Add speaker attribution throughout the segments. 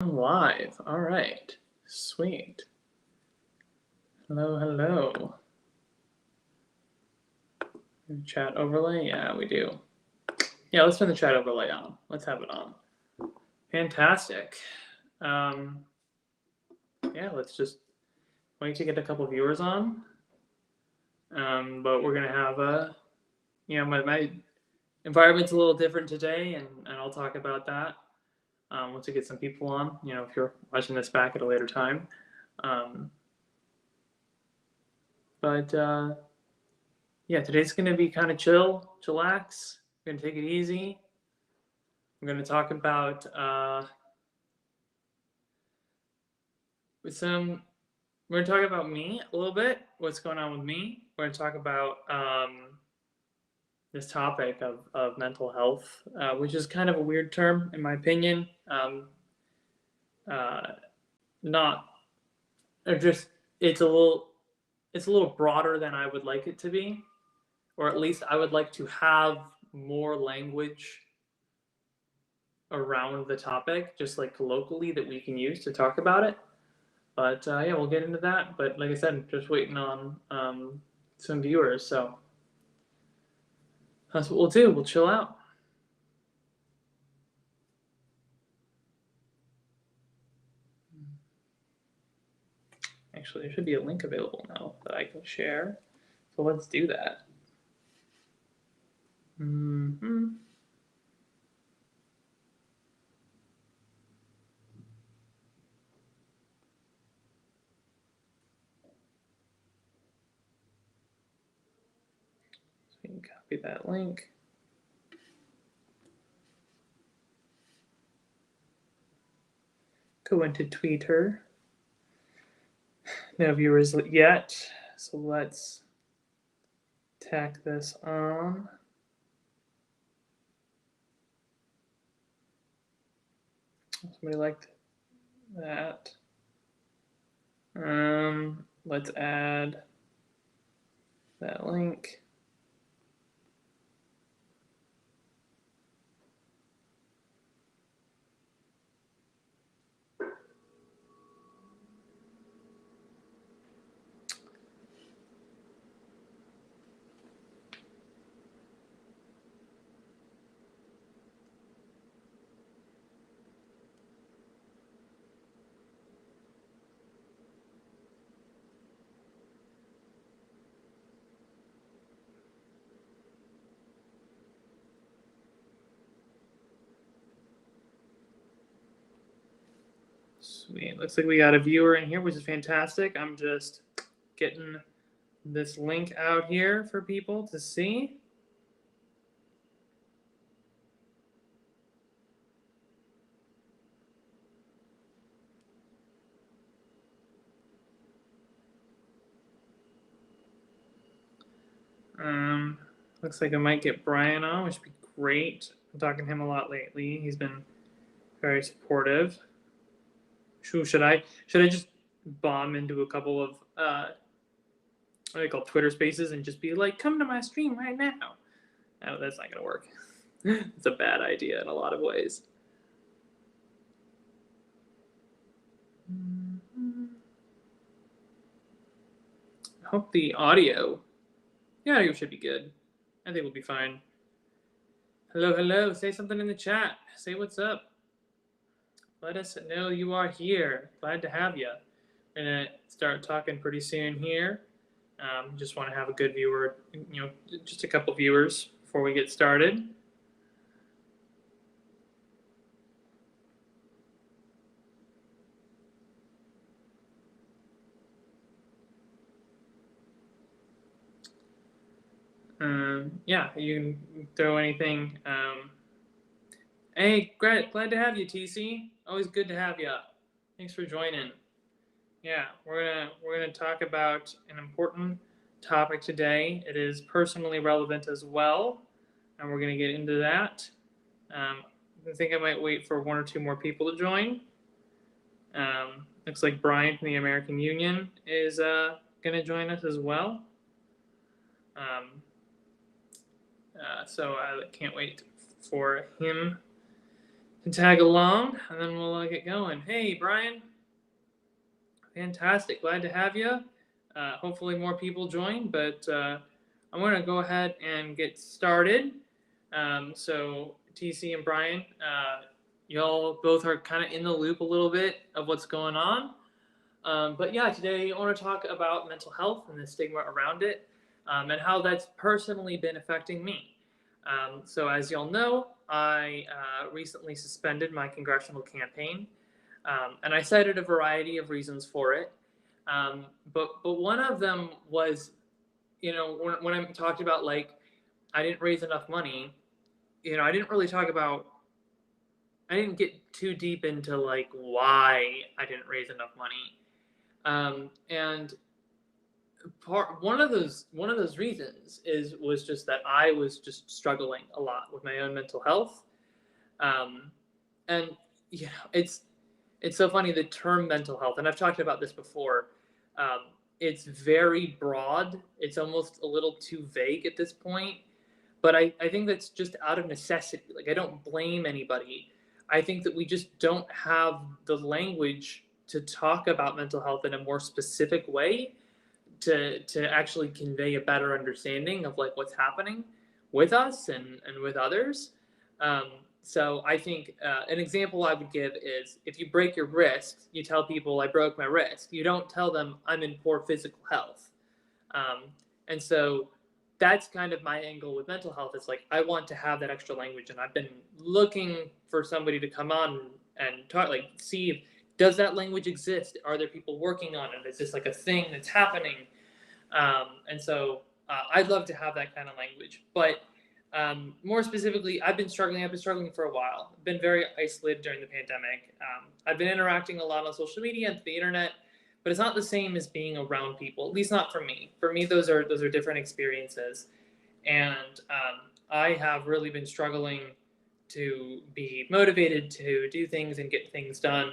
Speaker 1: Live. All right. Sweet. Hello. Chat overlay? Yeah, we do. Yeah, let's turn the chat overlay on. Let's have it on. Fantastic. Yeah, let's just wait to get a couple viewers on. But we're gonna have my environment's a little different today, and I'll talk about that once we get some people on. If you're watching this back at a later time. But yeah, today's gonna be kind of chillax. We're gonna take it easy. I'm gonna talk about we're gonna talk about me a little bit. What's going on with me? We're gonna talk about this topic of mental health, which is kind of a weird term in my opinion. Not or just it's a little broader than I would like it to be, or at least I would like to have more language around the topic, just like colloquially, that we can use to talk about it. But yeah, we'll get into that. But like I said, I'm just waiting on some viewers, so that's what we'll do. We'll chill out. Actually, there should be a link available now that I can share. So let's do that. So we can copy that link. Go into Twitter. No viewers yet, so let's tack this on. Somebody liked that. Let's add that link. Sweet. Looks like we got a viewer in here, which is fantastic. I'm just getting this link out here for people to see. Looks like I might get Brian on, which would be great. I'm talking to him a lot lately. He's been very supportive. Should I just bomb into a couple of what do they call Twitter Spaces and just be like, "Come to my stream right now"? No, that's not gonna work. It's a bad idea in a lot of ways. I hope the audio should be good. I think we'll be fine. Hello. Say something in the chat. Say what's up. Let us know you are here. Glad to have you. We're going to start talking pretty soon here. Just want to have a good viewer, just a couple viewers before we get started. Yeah, you can throw anything. Hey, glad to have you, TC. Always good to have you. Thanks for joining. Yeah, we're gonna talk about an important topic today. It is personally relevant as well, and we're gonna get into that. I think I might wait for one or two more people to join. Looks like Brian from the American Union is gonna join us as well. So I can't wait for him tag along, and then we'll get going. Hey, Brian. Fantastic. Glad to have you. Hopefully more people join, but I'm going to go ahead and get started. So TC and Brian, y'all both are kind of in the loop a little bit of what's going on. But yeah, today I want to talk about mental health and the stigma around it, and how that's personally been affecting me. So as y'all know, I recently suspended my congressional campaign. And I cited a variety of reasons for it. But one of them was, when I talked about like I didn't raise enough money, I didn't really talk about. I didn't get too deep into like why I didn't raise enough money. And one of those reasons was just that I was just struggling a lot with my own mental health. And it's so funny, the term mental health, and I've talked about this before. It's very broad. It's almost a little too vague at this point. But I think that's just out of necessity. Like, I don't blame anybody. I think that we just don't have the language to talk about mental health in a more specific way to actually convey a better understanding of like what's happening with us and with others. So I think an example I would give is if you break your wrist, you tell people I broke my wrist. You don't tell them I'm in poor physical health. And so that's kind of my angle with mental health. It's like I want to have that extra language, and I've been looking for somebody to come on and talk, like see if, does that language exist? Are there people working on it? Is this like a thing that's happening? And so I'd love to have that kind of language. But more specifically, I've been struggling for a while. I've been very isolated during the pandemic. I've been interacting a lot on social media and the internet, but it's not the same as being around people. At least not for me. For me, those are different experiences, and I have really been struggling to be motivated to do things and get things done.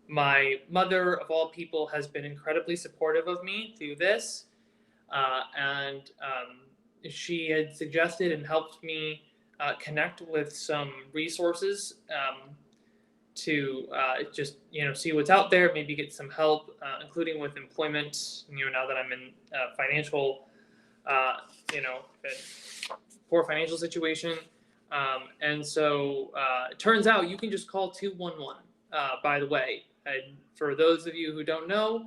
Speaker 1: My mother, of all people, has been incredibly supportive of me through this, and she had suggested and helped me connect with some resources to just see what's out there, maybe get some help, including with employment. Now that I'm in financial, poor financial situation, and so it turns out you can just call 211. By the way, and for those of you who don't know,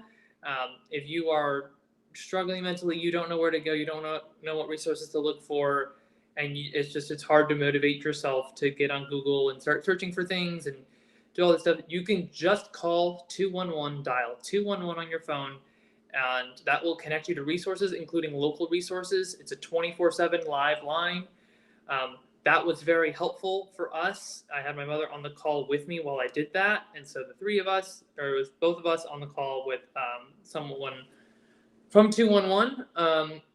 Speaker 1: if you are struggling mentally, you don't know where to go, you don't know what resources to look for, and it's hard to motivate yourself to get on Google and start searching for things and do all this stuff. You can just call 211, dial 211 on your phone, and that will connect you to resources, including local resources. It's a 24/7 live line. That was very helpful for us. I had my mother on the call with me while I did that, and so the three of us, or it was both of us on the call with someone from 211,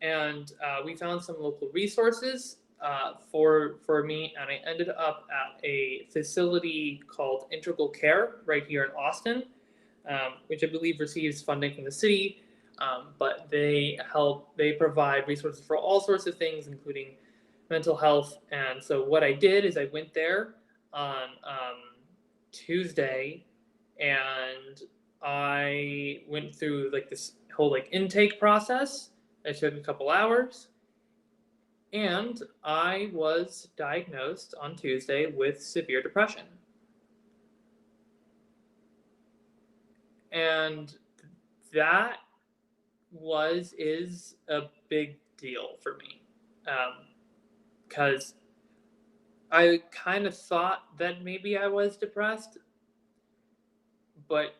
Speaker 1: and we found some local resources for me, and I ended up at a facility called Integral Care right here in Austin, which I believe receives funding from the city, but they provide resources for all sorts of things, including mental health. And so what I did is I went there on Tuesday, and I went through like this whole like intake process. It took a couple hours, and I was diagnosed on Tuesday with severe depression. And that is a big deal for me, because I kind of thought that maybe I was depressed, but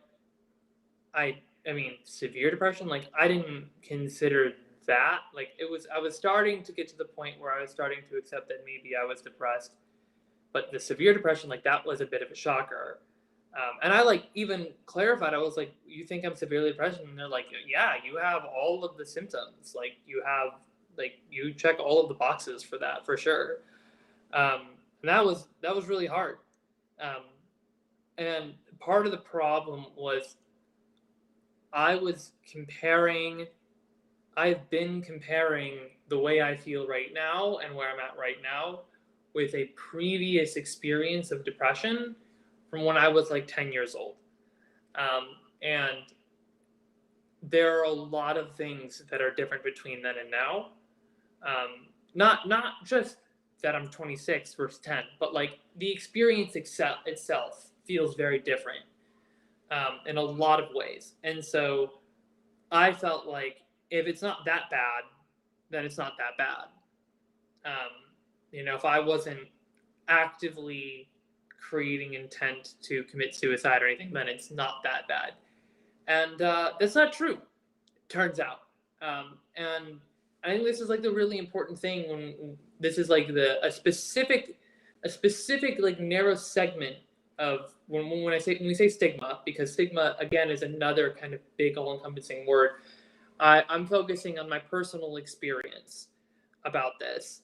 Speaker 1: I mean, severe depression, like I didn't consider that. Like I was starting to get to the point where I was starting to accept that maybe I was depressed, but the severe depression, like that was a bit of a shocker. And I like even clarified, I was like, you think I'm severely depressed? And they're like, yeah, you have all of the symptoms. Like you check all of the boxes for that, for sure. And that was really hard. And part of the problem was I've been comparing the way I feel right now and where I'm at right now with a previous experience of depression from when I was like 10 years old. And there are a lot of things that are different between then and now. Not just that I'm 26 versus 10, but like the experience itself feels very different in a lot of ways. And so I felt like if it's not that bad, then it's not that bad. If I wasn't actively creating intent to commit suicide or anything, then it's not that bad. And that's not true, turns out. And I think this is like the really important thing when this is like a specific like narrow segment of when we say stigma, because stigma again is another kind of big all-encompassing word. I'm focusing on my personal experience about this.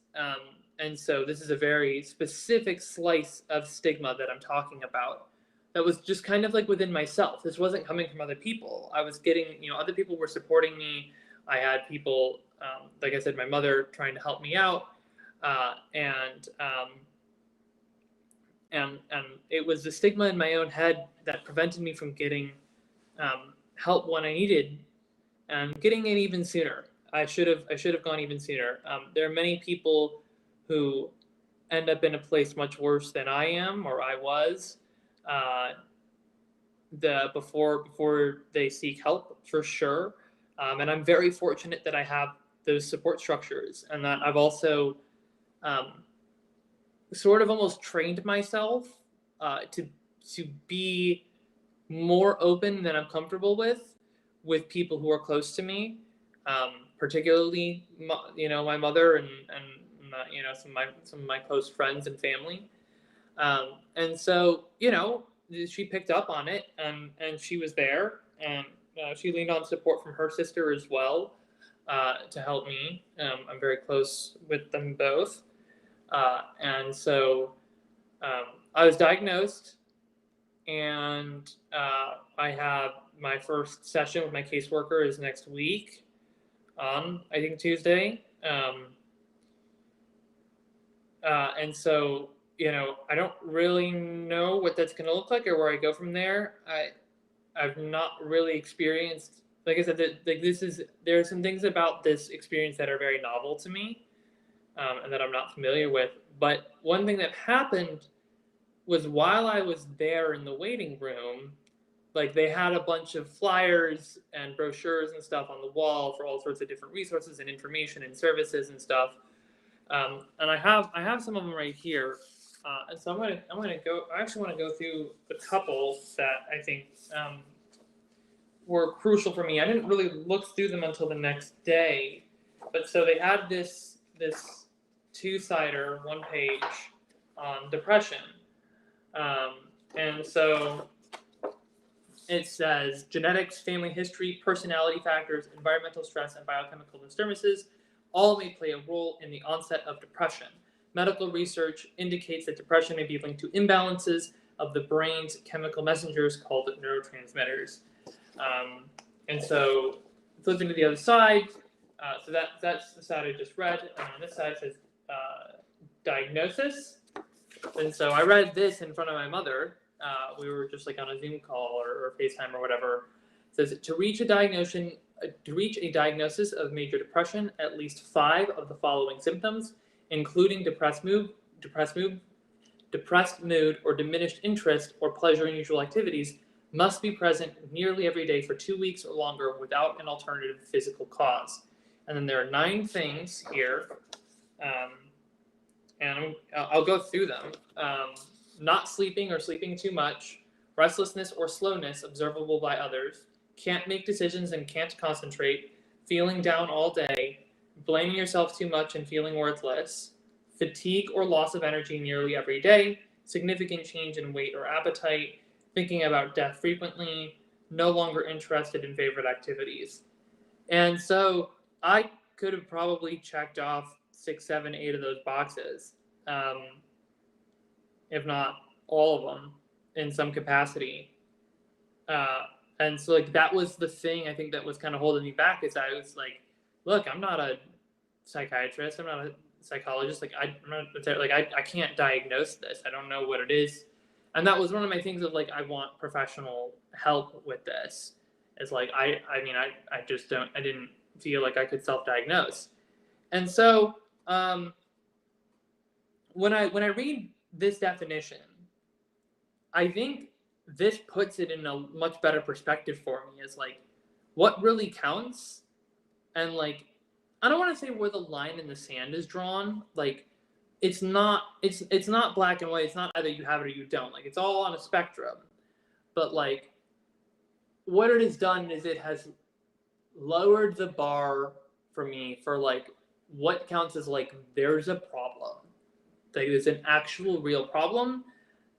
Speaker 1: And so this is a very specific slice of stigma that I'm talking about that was just kind of like within myself. This wasn't coming from other people. I was getting, other people were supporting me. I had people, like I said, my mother trying to help me out. And it was the stigma in my own head that prevented me from getting help when I needed, and getting it even sooner. I should have gone even sooner. There are many people who end up in a place much worse than I am or I was before they seek help, for sure. And I'm very fortunate that I have those support structures, and that I've also sort of almost trained myself to be more open than I'm comfortable with people who are close to me, particularly my mother and some of my close friends and family. And so she picked up on it, and she was there, and she leaned on support from her sister as well to help me. I'm very close with them both, and so I was diagnosed, and I have my first session with my caseworker is next week on, I think, Tuesday. And so, I don't really know what that's going to look like or where I go from there. I've not really experienced, like I said, there are some things about this experience that are very novel to me, and that I'm not familiar with. But one thing that happened was while I was there in the waiting room, like they had a bunch of flyers and brochures and stuff on the wall for all sorts of different resources and information and services and stuff. And I have some of them right here. And so I actually want to go through a couple that I think were crucial for me. I didn't really look through them until the next day, but so they had this two-sider, one page on depression. And so it says genetics, family history, personality factors, environmental stress, and biochemical disturbances all may play a role in the onset of depression. Medical research indicates that depression may be linked to imbalances of the brain's chemical messengers called neurotransmitters. And so flipping to the other side, so that's the side I just read. And on this side it says diagnosis. And so I read this in front of my mother. We were just like on a Zoom call or FaceTime or whatever. It says to reach a diagnosis of major depression, at least 5 of the following symptoms, including depressed mood, or diminished interest or pleasure in usual activities, must be present nearly every day for 2 weeks or longer without an alternative physical cause. And then there are 9 things here, and I'll go through them. Not sleeping or sleeping too much, restlessness or slowness observable by others, can't make decisions and can't concentrate, feeling down all day, blaming yourself too much and feeling worthless, fatigue or loss of energy nearly every day, significant change in weight or appetite, thinking about death frequently, no longer interested in favorite activities. And so I could have probably checked off 6, 7, 8 of those boxes, if not all of them in some capacity. And so like that was the thing I think that was kind of holding me back, is I was like, look, I'm not a psychiatrist, I'm not a psychologist. Like I'm not like I can't diagnose this. I don't know what it is. And that was one of my things of like I want professional help with this. It's like I mean I just don't I didn't feel like I could self-diagnose. And so when I read this definition, I think this puts it in a much better perspective for me as like what really counts, and like I don't want to say where the line in the sand is drawn. Like it's not black and white. It's not either you have it or you don't. Like it's all on a spectrum. But like what it has done is it has lowered the bar for me for like what counts as like there's a problem. Like there's an actual real problem,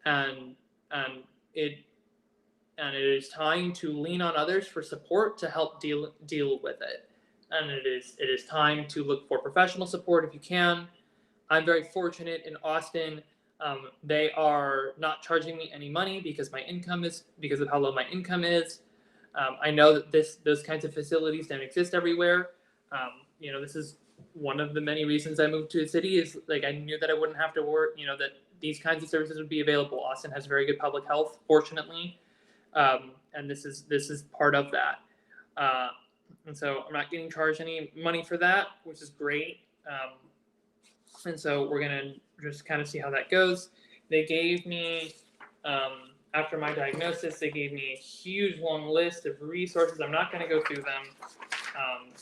Speaker 1: and and it is time to lean on others for support to help deal with it. And it is time to look for professional support if you can. I'm very fortunate in Austin. They are not charging me any money because of how low my income is. I know that those kinds of facilities don't exist everywhere. This is one of the many reasons I moved to the city is like I knew that I wouldn't have to work. That these kinds of services would be available. Austin has very good public health, fortunately, and this is part of that. And so I'm not getting charged any money for that, which is great. And so we're gonna just kind of see how that goes. They gave me, after my diagnosis, they gave me a huge long list of resources. I'm not gonna go through them,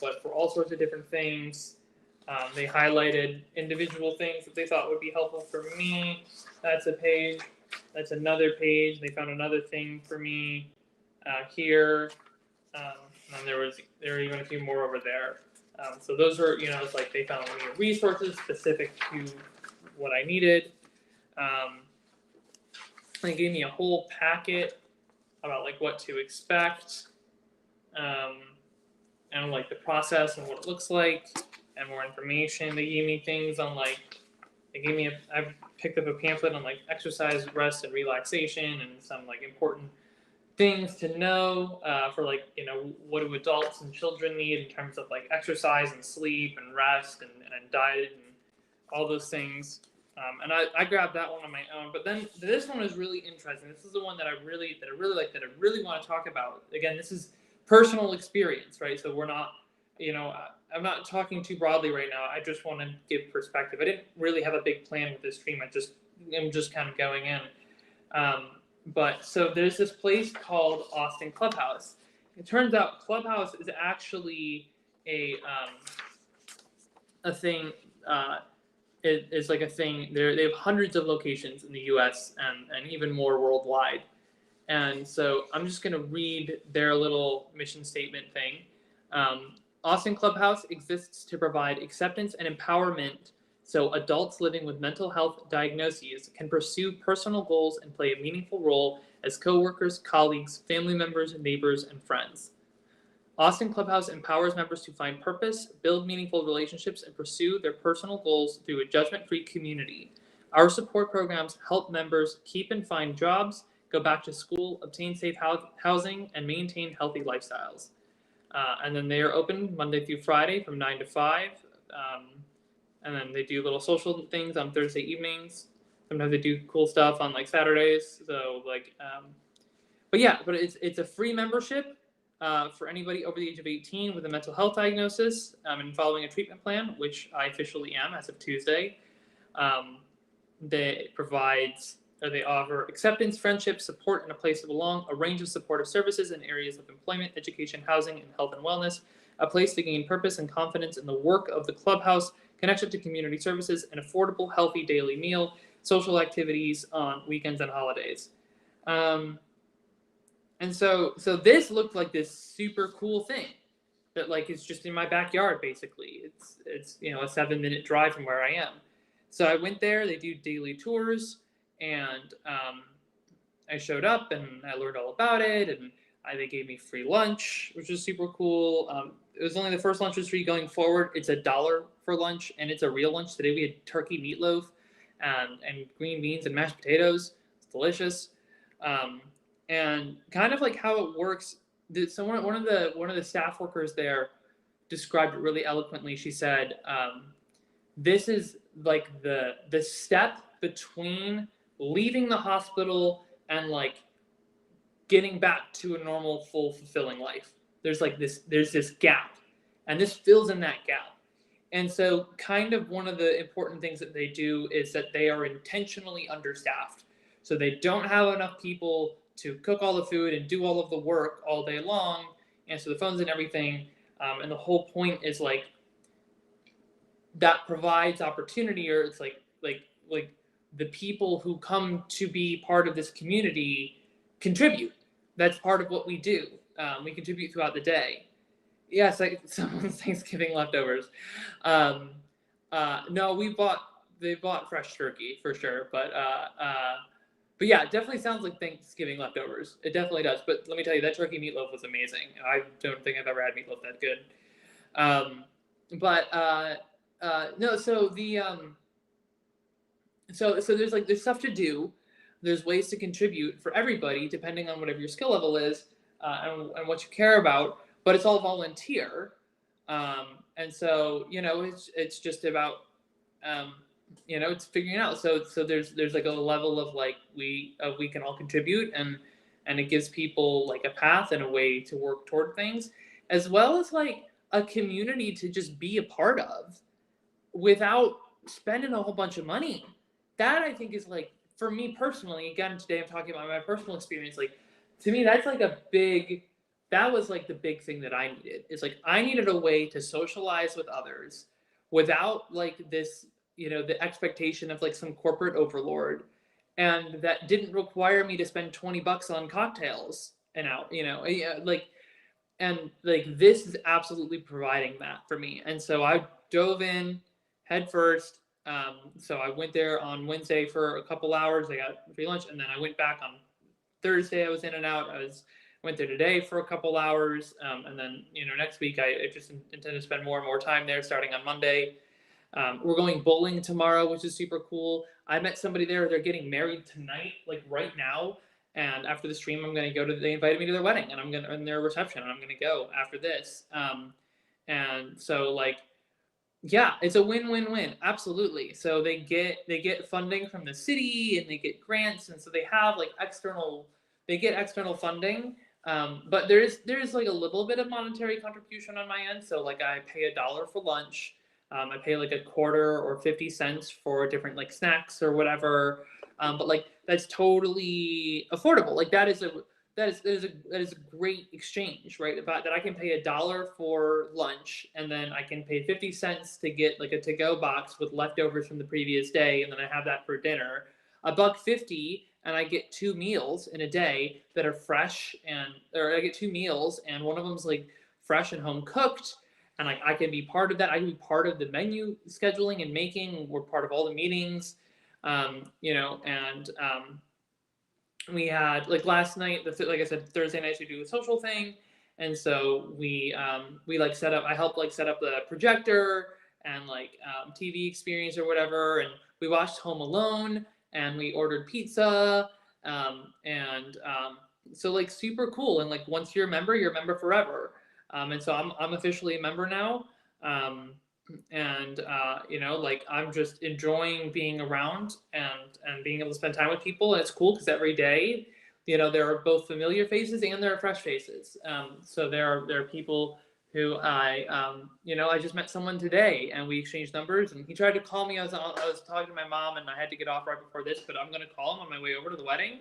Speaker 1: but for all sorts of different things. They highlighted individual things that they thought would be helpful for me. That's a page. That's another page. They found another thing for me here. And there were even a few more over there. So those were, it's like they found me resources specific to what I needed. They gave me a whole packet about like what to expect, and like the process and what it looks like, and more information. They gave me things on like, I picked up a pamphlet on like exercise, rest, and relaxation, and some like important things to know for like, what do adults and children need in terms of like exercise and sleep and rest and diet and all those things. And I grabbed that one on my own, but then this one is really interesting. This is the one that I really like, that I really want to talk about. Again, this is personal experience, right? So we're not, I'm not talking too broadly right now. I just want to give perspective. I didn't really have a big plan with this stream. I'm just kind of going in. But so there's this place called Austin Clubhouse. It turns out Clubhouse is actually a thing. It is like a thing. They have hundreds of locations in the U.S. and even more worldwide. And so I'm just going to read their little mission statement thing. Austin Clubhouse exists to provide acceptance and empowerment so adults living with mental health diagnoses can pursue personal goals and play a meaningful role as coworkers, colleagues, family members, neighbors, and friends. Austin Clubhouse empowers members to find purpose, build meaningful relationships, and pursue their personal goals through a judgment-free community. Our support programs help members keep and find jobs, go back to school, obtain safe housing, and maintain healthy lifestyles. And then they are open Monday through Friday from 9 to 5. And then they do little social things on Thursday evenings. Sometimes they do cool stuff on like Saturdays. So like, but it's a free membership for anybody over the age of 18 with a mental health diagnosis and following a treatment plan, which I officially am as of Tuesday. They offer acceptance, friendship, support, and a place to belong, a range of supportive services in areas of employment, education, housing, and health and wellness, a place to gain purpose and confidence in the work of the Clubhouse, connection to community services, an affordable, healthy daily meal, social activities on weekends and holidays. And so this looked like this super cool thing that like is just in my backyard, basically. It's a 7-minute drive from where I am. So I went there. They do daily tours, and I showed up and I learned all about it, and they gave me free lunch, which was super cool. It was only the first lunch was free. Going forward, it's $1 for lunch, and it's a real lunch. Today we had turkey meatloaf and green beans and mashed potatoes. It's delicious. And kind of like how it works. So one of the staff workers there described it really eloquently. She said, this is like the step between leaving the hospital and like getting back to a normal, full, fulfilling life. There's this gap, and this fills in that gap. And so, kind of one of the important things that they do is that they are intentionally understaffed. So they don't have enough people to cook all the food and do all of the work all day long, answer the phones and everything. And the whole point is like that provides opportunity, or it's like the people who come to be part of this community contribute. That's part of what we do. We contribute throughout the day. Yes, like someone's Thanksgiving leftovers. No, they bought fresh turkey for sure, but yeah, it definitely sounds like Thanksgiving leftovers. It definitely does. But let me tell you, that turkey meatloaf was amazing. I don't think I've ever had meatloaf that good. But no, so so there's stuff to do. There's ways to contribute for everybody, depending on whatever your skill level is, and what you care about. But it's all volunteer, and so it's just about it's figuring it out. So there's like a level of like we can all contribute, and it gives people like a path and a way to work toward things, as well as like a community to just be a part of without spending a whole bunch of money. That I think is like, for me personally, again, today I'm talking about my personal experience. Like, to me, that was like the big thing that I needed. It's like I needed a way to socialize with others without like this, the expectation of like some corporate overlord, and that didn't require me to spend $20 on cocktails and out, like, and like this is absolutely providing that for me. And so I dove in head first. So I went there on Wednesday for a couple hours. I got free lunch, and then I went back on Thursday. I was in and out. Went there today for a couple hours, and then next week I just intend to spend more and more time there, starting on Monday. We're going bowling tomorrow, which is super cool. I met somebody there. They're getting married tonight, like right now. And after the stream, I'm going to go to. They invited me to their wedding, and I'm going to in their reception, and I'm going to go after this. And so like, yeah, it's a win-win-win, absolutely. So they get funding from the city, and they get grants, and so they have like they get external funding. But there's like a little bit of monetary contribution on my end. So like I pay $1 for lunch. I pay like a quarter or 50 cents for different like snacks or whatever. But like that's totally affordable. Like that is a great exchange, right? About that I can pay $1 for lunch, and then I can pay 50 cents to get like a to-go box with leftovers from the previous day, and then I have that for dinner. $1.50, and I get 2 meals in a day that are fresh, or I get 2 meals, and one of them's like fresh and home cooked, and like I can be part of that. I can be part of the menu scheduling and making. We're part of all the meetings, and we had like last night. Like I said, Thursday nights we do a social thing, and so we like set up. I helped like set up the projector and like TV experience or whatever, and we watched Home Alone, and we ordered pizza, so like super cool. And like once you're a member forever. And so I'm officially a member now. And like I'm just enjoying being around and being able to spend time with people. And it's cool because every day, there are both familiar faces and there are fresh faces. So there are people who I just met someone today, and we exchanged numbers, and he tried to call me. I was talking to my mom, and I had to get off right before this, but I'm going to call him on my way over to the wedding.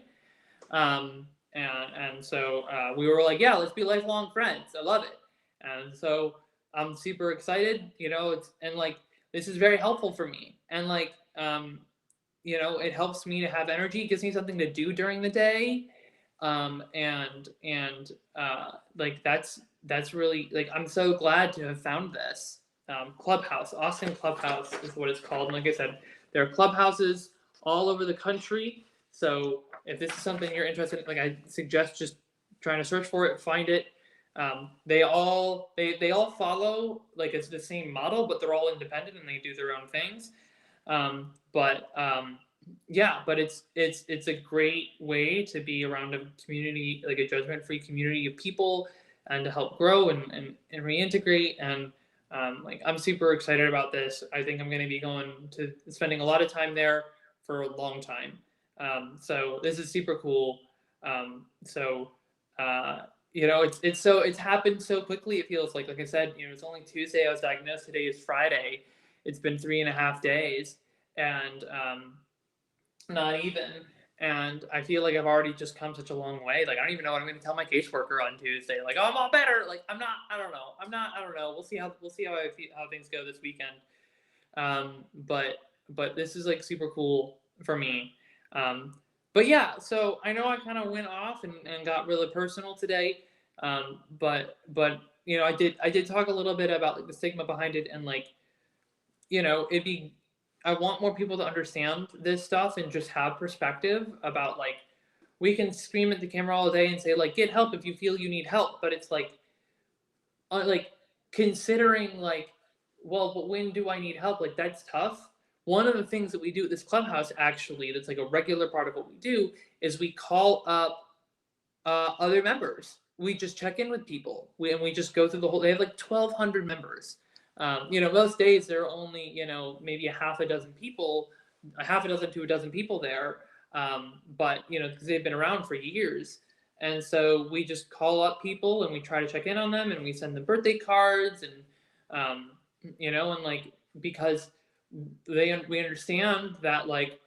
Speaker 1: And so we were like, yeah, let's be lifelong friends. I love it. And so I'm super excited, and like, this is very helpful for me. And like, it helps me to have energy. It gives me something to do during the day. Like that's really, like, I'm so glad to have found this. Clubhouse, Austin Clubhouse is what it's called. And like I said, there are clubhouses all over the country. So if this is something you're interested in, like, I suggest just trying to search for it, find it. They all follow, like, it's the same model, but they're all independent and they do their own things. But it's a great way to be around a community, like a judgment-free community of people, and to help grow and reintegrate. And Like I'm super excited about this. I think I'm going to be spending a lot of time there for a long time. So this is super cool. So it's happened so quickly. It feels like I said, it's only Tuesday. I was diagnosed. Today is Friday. It's been 3.5 days, and not even. And I feel like I've already just come such a long way. Like I don't even know what I'm going to tell my caseworker on Tuesday. Like, oh, I'm all better. Like I'm not. I don't know. I'm not. I don't know. We'll see how things go this weekend. But this is like super cool for me. But yeah. So I know I kind of went off and got really personal today. But I did talk a little bit about like the stigma behind it, and like it'd be I want more people to understand this stuff and just have perspective about like we can scream at the camera all day and say like get help if you feel you need help, but it's like considering like, well, but when do I need help? Like that's tough. One of the things that we do at this clubhouse actually that's like a regular part of what we do is we call up other members. We just check in with people. We just go through the whole. They have like 1,200 members. Most days there are only maybe a half a dozen people, a half a dozen to a dozen people there. But because they've been around for years, and so we just call up people and we try to check in on them and we send them birthday cards and and like because we understand that like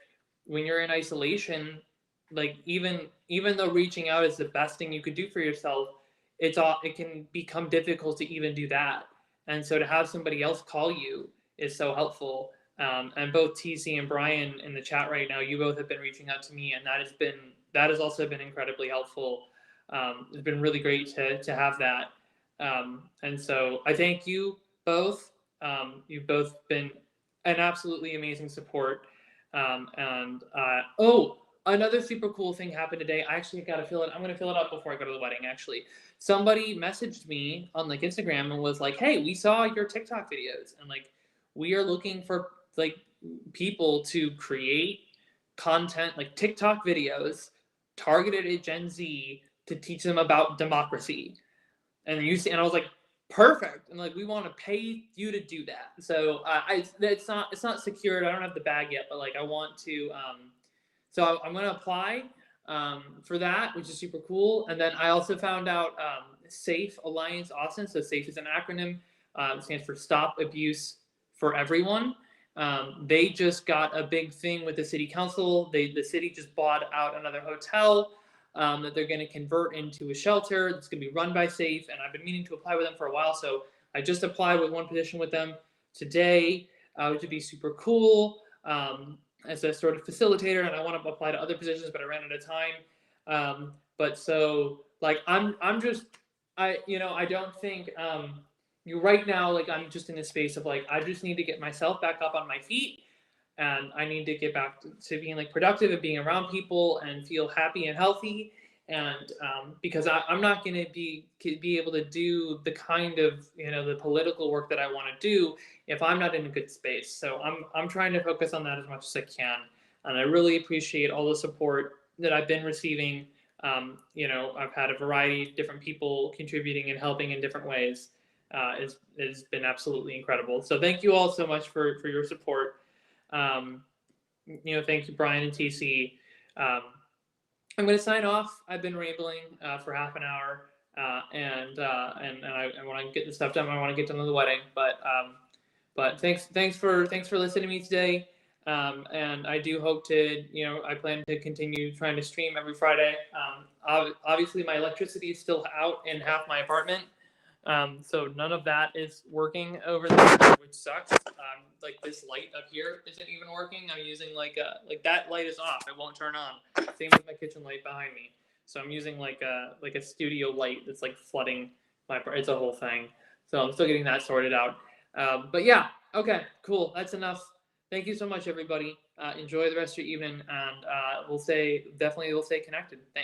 Speaker 1: when you're in isolation, like even though reaching out is the best thing you could do for yourself, it can become difficult to even do that. And so to have somebody else call you is so helpful. And both TC and Brian in the chat right now, you both have been reaching out to me, and that has also been incredibly helpful. It's been really great to have that. And so I thank you both. You've both been an absolutely amazing support. Another super cool thing happened today. I actually got to fill it. I'm going to fill it up before I go to the wedding. Actually, somebody messaged me on like Instagram and was like, "Hey, we saw your TikTok videos, and like we are looking for like people to create content like TikTok videos targeted at Gen Z to teach them about democracy." And I was like, perfect. And like, we want to pay you to do that. So it's not secured. I don't have the bag yet, but like, I want to. So I'm going to apply for that, which is super cool. And then I also found out SAFE Alliance Austin. So SAFE is an acronym. It stands for Stop Abuse for Everyone. They just got a big thing with the city council. The city just bought out another hotel that they're going to convert into a shelter that's going to be run by SAFE. And I've been meaning to apply with them for a while. So I just applied with one position with them today, which would be super cool. As a sort of facilitator, and I want to apply to other positions, but I ran out of time. But so like I'm just I don't think you right now like I'm just in a space of like I just need to get myself back up on my feet, and I need to get back to being like productive and being around people and feel happy and healthy. And because I'm not going to be able to do the kind of the political work that I want to do if I'm not in a good space. So I'm trying to focus on that as much as I can, and I really appreciate all the support that I've been receiving. I've had a variety of different people contributing and helping in different ways. It's been absolutely incredible. So thank you all so much for your support. Thank you, Brian and TC. I'm going to sign off. I've been rambling for half an hour, and I want to get the stuff done. I want to get done with the wedding, but thanks for listening to me today. And I do hope to, I plan to continue trying to stream every Friday. Obviously, my electricity is still out in half my apartment. So none of that is working over there, which sucks. Like this light up here isn't even working. I'm using like that light is off. It won't turn on. Same with my kitchen light behind me. So I'm using like a studio light that's like flooding my. It's a whole thing. So I'm still getting that sorted out. But yeah, okay, cool. That's enough. Thank you so much, everybody. Enjoy the rest of your evening, and we'll stay connected. Thanks.